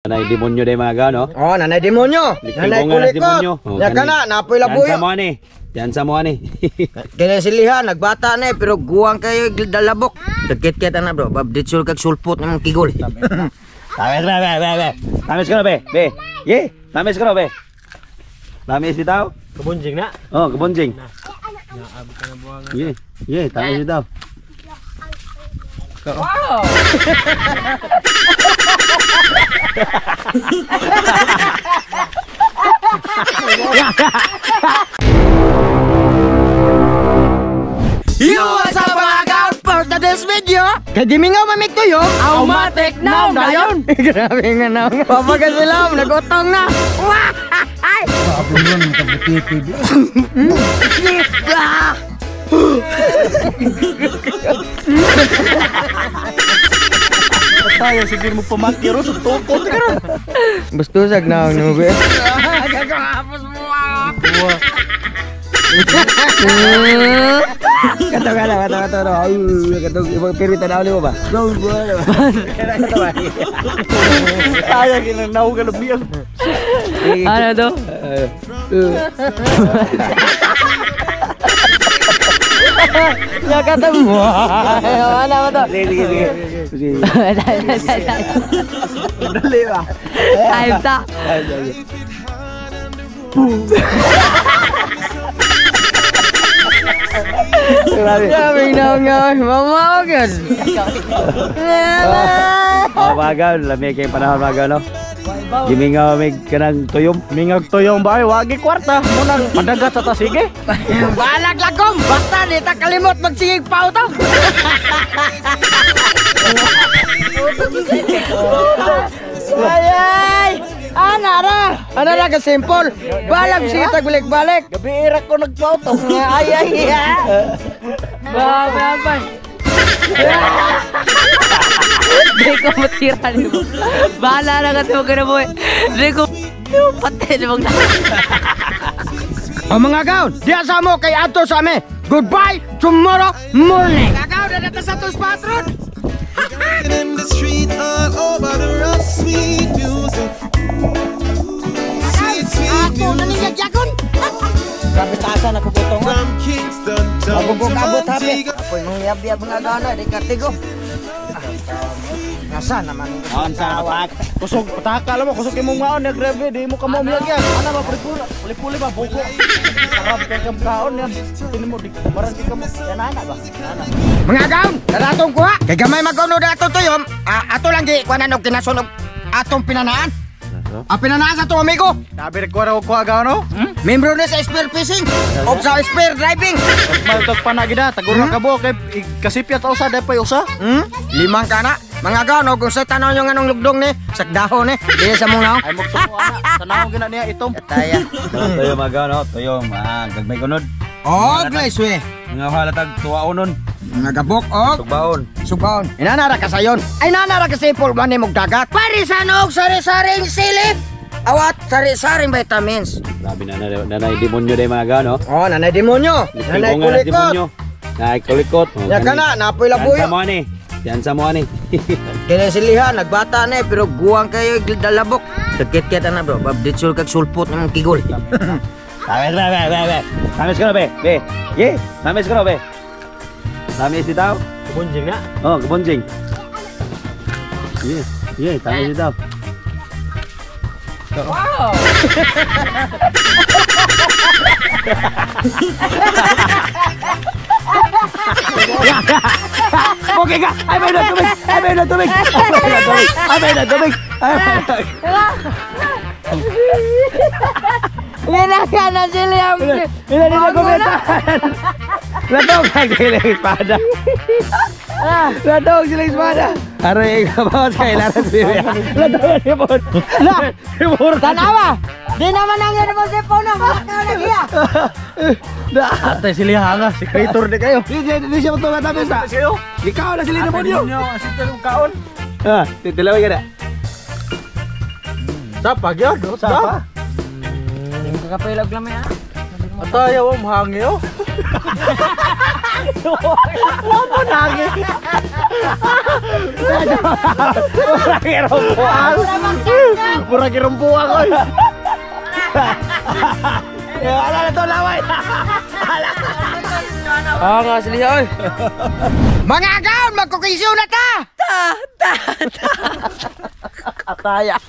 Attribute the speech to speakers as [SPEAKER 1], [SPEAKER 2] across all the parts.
[SPEAKER 1] Nanay demonyo day mga no?
[SPEAKER 2] Oh, nanay demonyo. Nanay kulikot. Ya kana, napoy labuyo.
[SPEAKER 1] Yan sa mo ani.
[SPEAKER 2] Kaya silihan, nagbata na pero guwang kayo dalabok. Dagkit-kit na bro, babditsul kag sulpot ng kigol.
[SPEAKER 1] Tamis be. Tamis ka na be. Be. Ye, tamis ka na be. Tamis bitaw.
[SPEAKER 3] Kebunjing na.
[SPEAKER 1] Oh, kebunjing.
[SPEAKER 3] Naabot ka na buwang.
[SPEAKER 1] Ye, tamis bitaw.
[SPEAKER 3] Wow.
[SPEAKER 2] Yo, what's up mga kaon? For today's video, kay Dimingaw mamig ko yun.
[SPEAKER 3] Aumatic now dayon.
[SPEAKER 2] Grabe nga na. Papagasilaw, nag-utong na. Wah! Ay!
[SPEAKER 3] Ako yun, kabutipid. Tayo, siguro mo pamakiro sa tukot ka ron.
[SPEAKER 2] Bastusag na ang nube.
[SPEAKER 3] Gagahapos mo
[SPEAKER 2] Kato ka lang, kato. Kato, pirita na ulit mo ba?
[SPEAKER 3] Tayo, ginanaw ka na biyang.
[SPEAKER 2] Ano to? Nakata mo. Ano mo to?
[SPEAKER 1] Sige.
[SPEAKER 2] Dali ba?
[SPEAKER 3] Time ta.
[SPEAKER 2] Grabe nga. Mama ko yun.
[SPEAKER 1] Mga lamig kayong panahon mga no? Gimingaw may kanang tuyom.
[SPEAKER 3] Mingag tuyong ba? Wagi kwarta. Munang padagat sa tasige.
[SPEAKER 2] Balag lagom. Basta di ta kalimot magsigig pao to. Ay! Ana ra ka simple. Balag sige tagulik-balik.
[SPEAKER 3] Gabi irak ko nagpauto.
[SPEAKER 2] Ay.
[SPEAKER 3] Ba.
[SPEAKER 4] Hindi ko matira mo. Bahala na kasi mo ka na mo eh. Hindi ko patay na mong
[SPEAKER 2] O mga gaon, diya mo kay ato sa amin. Goodbye tomorrow morning. Gagaon na natin sa tos patron.
[SPEAKER 5] In the street all over the rough sweet music. Sweet music.
[SPEAKER 2] Grabe taasan ako putong.
[SPEAKER 5] From Kingston down to
[SPEAKER 2] Abog-abot habi.
[SPEAKER 5] Montego.
[SPEAKER 2] Apoy mong yab-yab mga gaon na, di katigo. Nasa naman.
[SPEAKER 1] Sa patak.
[SPEAKER 3] Kusog, pataka alam mo, kusog yung mong maon, grabe, di mo ka mo umiyag yan. Ano ba, puli-puli ba, buko. Sarap kay kaon yan. Pili mo, maran di ka mo. Yan ana ba? Ana.
[SPEAKER 2] Mga gaon, daratong kuha. Kay gamay mag-unod ato tuyom. Ato lang di kuanan og kinasunog atong pinanaan. Pinanaan sa itong amigo.
[SPEAKER 3] Sabi rin ko na kuha gaon no?
[SPEAKER 2] Membro na sa spear fishing o sa spear driving.
[SPEAKER 3] Maltog pa na gina, taguro ka bo, kay kasipyat usa, dapat usa.
[SPEAKER 2] Limang ka na. Mga gaon, kung sa tanaw nyo nga nung lugdong ni, sakdahon ni, di sa mong naon.
[SPEAKER 3] Ay magsuko ana, tanaw gina niya itong.
[SPEAKER 2] Taya.
[SPEAKER 1] Tuyom mga no? Tuyom. Gagmay kunod.
[SPEAKER 2] Guys, we.
[SPEAKER 1] Mga halatag tuwaunon.
[SPEAKER 2] Mga gabok,
[SPEAKER 1] Sugbaon.
[SPEAKER 2] Inanara ka sayon. Ay, nanara ka simple man mong dagat. Parisan og sari-saring silip. Awat sari-saring vitamins.
[SPEAKER 1] Grabe na nanay demonyo day mga no?
[SPEAKER 2] Oh, nanay demonyo. Nanay kulikot.
[SPEAKER 1] Nanay kulikot.
[SPEAKER 2] Ya kana, napoy labuyo.
[SPEAKER 1] Yan sa mo ani.
[SPEAKER 2] Kaya silihan, nagbata na pero guwang kayo dalabok. Dagkit-kit na bro, babditsul kag sulpot ng kigol.
[SPEAKER 1] Tamis be. Tamis ka na be. Be. Ye, tamis ka na be. Tamis bitaw.
[SPEAKER 3] Kebunjing na.
[SPEAKER 1] Oh, kebunjing. Ye, tamis bitaw.
[SPEAKER 4] Wow!
[SPEAKER 1] Okay ka. Ay, may na tubig.
[SPEAKER 4] Ginaka na sila yung...
[SPEAKER 1] Latog sila yung espada. Latog sila yung espada. Aray, kabawas ka ilaran sila. Latog na sipon.
[SPEAKER 2] Tanawa! Di naman ang yun mo sipon na. Bakit na giya?
[SPEAKER 3] Atay siliha nga, si creator di kayo.
[SPEAKER 1] Hindi siya matunga tapos na. Ikaw na sila na mo niyo.
[SPEAKER 3] Asin talong kaon.
[SPEAKER 1] Titilaway ka na.
[SPEAKER 3] Sapa gyud, sapa.
[SPEAKER 4] Hindi mo kakapailag lang yan.
[SPEAKER 3] Atayaw mo hangyo. Lapo lagi.
[SPEAKER 1] Pura kirumpuan.
[SPEAKER 3] Pura kirumpuan ko.
[SPEAKER 1] Ala na to laway.
[SPEAKER 4] Ah, nga sila oy.
[SPEAKER 2] Mga gaon, magkukisyo na ta!
[SPEAKER 3] Kataya.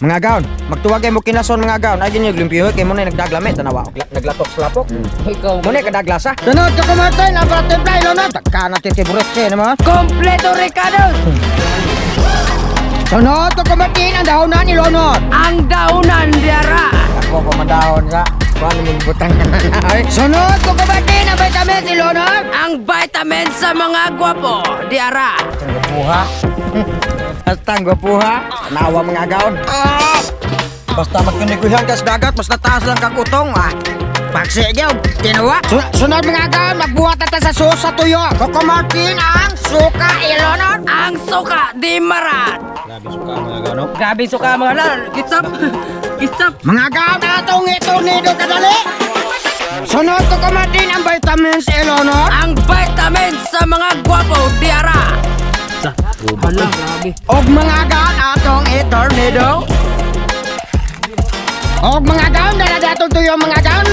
[SPEAKER 2] Mga gaon, magtuwag kayo mo kinason mga gaon. Ay ganyan glimpyo kay mo na nagdaglamit tanawa. Naglatok-slapok.
[SPEAKER 4] Ikaw
[SPEAKER 2] Mo na kadaglasa. Sunod ka kumartin ang butterfly lonod. Taka na titiburit siya naman.
[SPEAKER 4] kompleto Ricardo.
[SPEAKER 2] Sunod ka kumartin ang dahonan ni lonod.
[SPEAKER 4] Ang daunan diara.
[SPEAKER 2] Ako kumandahon sa paano mo butang na. Sunod ka kumartin ang vitamin si lonod.
[SPEAKER 4] Ang vitamin sa mga gwapo diara.
[SPEAKER 2] Gwapuha. Astang gwapuha. Nawa mga gaon. Basta magkiniguhan ka sa dagat, basta taas lang kang utong. Paksi niyo, tinawa. Sunod mga gaon, magbuhat na ta sa sus sa tuyo. Coco Martin ang suka ilonod.
[SPEAKER 4] Ang suka di marat.
[SPEAKER 1] Grabe suka mga gaon.
[SPEAKER 4] Gabi suka mga lan. Kitsap. Kitsap.
[SPEAKER 2] Mga gaon, atong itornado kadali. Sunod Coco Martin ang vitamins ilonod.
[SPEAKER 4] Ang vitamin sa mga gwapo diara. Hala, grabe.
[SPEAKER 2] Og mga gaon, atong itornado. Og mga gaon, dala datong tuyo mga gaon.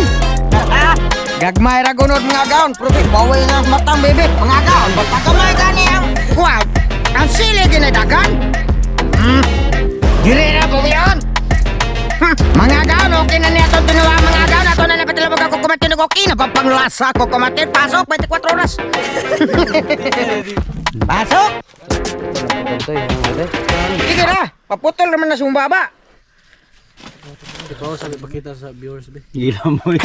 [SPEAKER 2] Gagmay ra gunod mga gaon, probi baway na matang bebe. Mga gaon, basta kamay gani ang kuwag. Ang sili ginadagan. Dire na po yun. Mga gaon, okay na niya itong tinawa mga gaon. Ato na napatilabog ako kumatin ng okay. Napapanglasa ako kumatin. Pasok, 24 oras. Pasok. Sige na, paputol naman na sumbaba.
[SPEAKER 3] Ikaw sabi pakita sa viewers be.
[SPEAKER 1] Gila mo yun.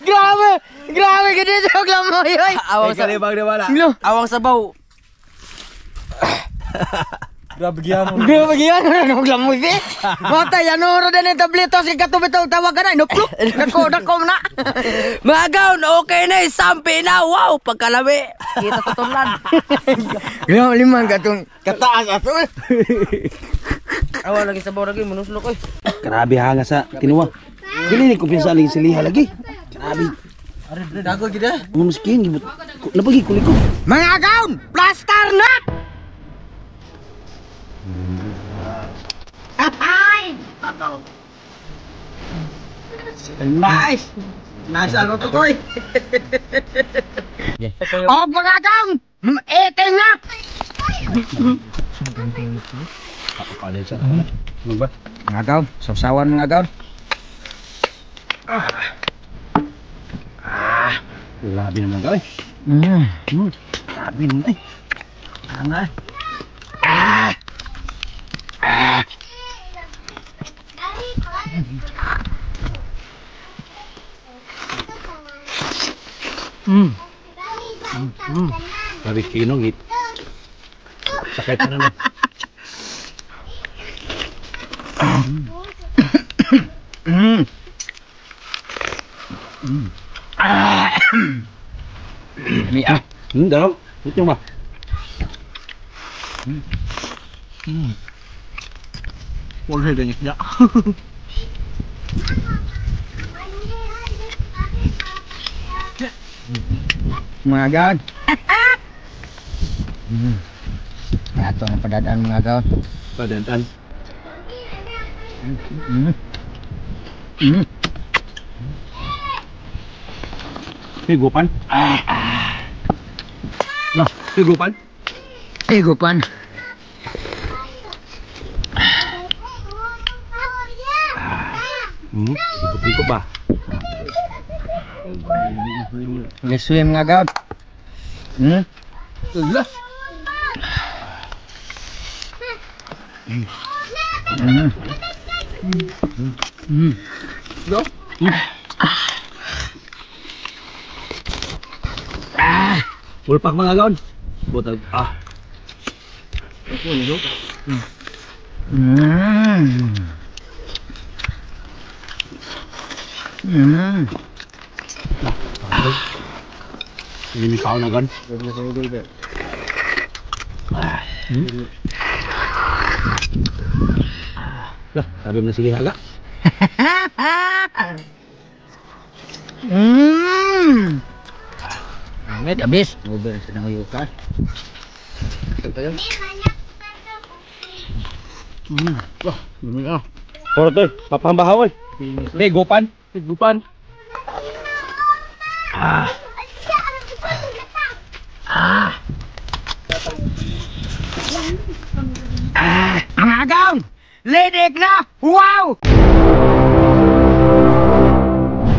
[SPEAKER 2] Grabe! Grabe ka dito, glamoy!
[SPEAKER 4] Awang sa
[SPEAKER 1] Kalibang na wala.
[SPEAKER 4] awang sabaw.
[SPEAKER 3] Grabe gyamo.
[SPEAKER 2] Grabe yan, ano glamoy, be? Matay, ano rin din yung tableto, si katubitaw tawag ka na, inuplok! Dako na!
[SPEAKER 4] Mga gaon, okay na, sampi na. Wow, pagkalami. Kita tutulan.
[SPEAKER 2] Grabe, limang katong kataas ato.
[SPEAKER 4] Awa lagi sabaw lagi, manuslok eh.
[SPEAKER 1] Grabe hanga sa tinuwa. Dili ni kumpiyansa lagi siliha lagi. Grabe.
[SPEAKER 3] Dago gid eh.
[SPEAKER 1] Mga miskin gibut. Napagi kuliko.
[SPEAKER 2] Mga gaon, plaster na! Nice! Nice ano to koy? Oh, mga gaon! Eting na!
[SPEAKER 1] Kapalit sa. Ano ba?
[SPEAKER 2] Mga gaon, sausawan mga gaon.
[SPEAKER 1] Grabe naman ka eh. Grabe naman eh. Hanga. Grabe kinong hit. Sakit na naman. Dalam. Itu mah.
[SPEAKER 3] Boleh deh ya.
[SPEAKER 2] Mga gaon. Ato ang padadaan mga gaon.
[SPEAKER 1] Padantan. Higupan. Nah, higupan.
[SPEAKER 2] Higupan.
[SPEAKER 1] Higup-higup ba?
[SPEAKER 2] Nge-swim nga gaon.
[SPEAKER 1] Lah. Go. Ulpak mga gaon. Butag. Ini kau na gan. Lah, sabi mo na sige haga.
[SPEAKER 2] Amit abis.
[SPEAKER 1] Ngobrol sa nanguyukan. Tayo. Wah, dumi ah.
[SPEAKER 3] Puro to, papahambahaw oy. Be, gupan. Gupan.
[SPEAKER 2] Ang agaw! Lidik na! Wow!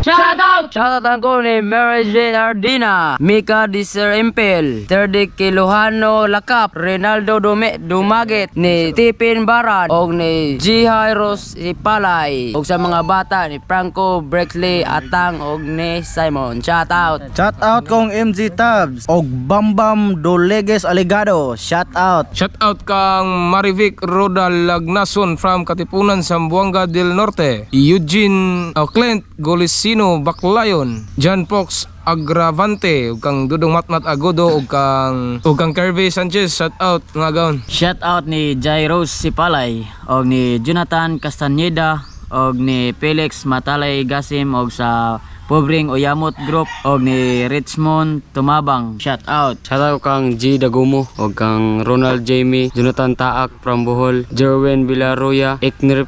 [SPEAKER 4] Shoutout ko ni Mary Jane Ardina, Mika Diser Impel, Terdi Kilohano Lakap, Rinaldo Dumagit, ni Tipin Baran, og ni G. Hyros Ipalay, og sa mga bata ni Franco Brexley Atang, og ni Simon. Shoutout!
[SPEAKER 3] Shout out kong MG Tabs og Bambam Doleges Aligado. Shout out.
[SPEAKER 6] Shout out kang Marivic Rodal Lagnason from Katipunan, Zamboanga del Norte. Eugene Clint Golisino Baclayon, John Fox Agravante, ug kang Dudong Matmat Agodo, ug kang Kirby Sanchez. Shout out mga gaon.
[SPEAKER 7] Shout out ni Jairos Sipalay, og ni Jonathan Castaneda, og ni Felix Matalay Gasim, og sa Pobreng Oyamot Group, og ni Richmond Tumabang. Shout out.
[SPEAKER 8] Shoutout kang G. Dagumo, og kang Ronald Jamie, Jonathan Taak from Bohol, Jerwin Villaroya, Eknirp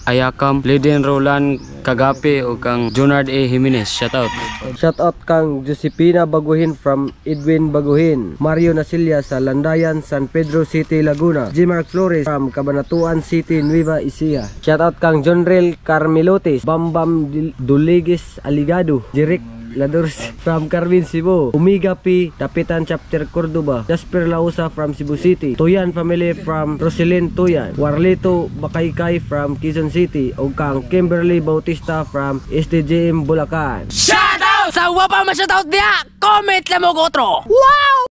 [SPEAKER 8] Ayakam, Leden Roland Kagape, og kang Jonard A. Jimenez. Shoutout.
[SPEAKER 9] Shoutout kang Josepina Baguhin from Edwin Baguhin, Mario Nasilia sa Landayan, San Pedro City, Laguna, G. Mark Flores from Cabanatuan City, Nueva Ecija. Shoutout kang Jonrel Carmelotes, Bambam Duligis Aligado, Jeric Ladors from Carvin, Cebu, Omega P, Tapitan Chapter Cordoba, Jasper Lausa from Cebu City, Tuyan family from Roselyn Tuyan, Warlito Bakaykay from Quezon City, o kang Kimberly Bautista from STJM Bulacan.
[SPEAKER 4] Shoutout! Sa wapa ma shoutout dia, comment lang mo ko otro. Wow!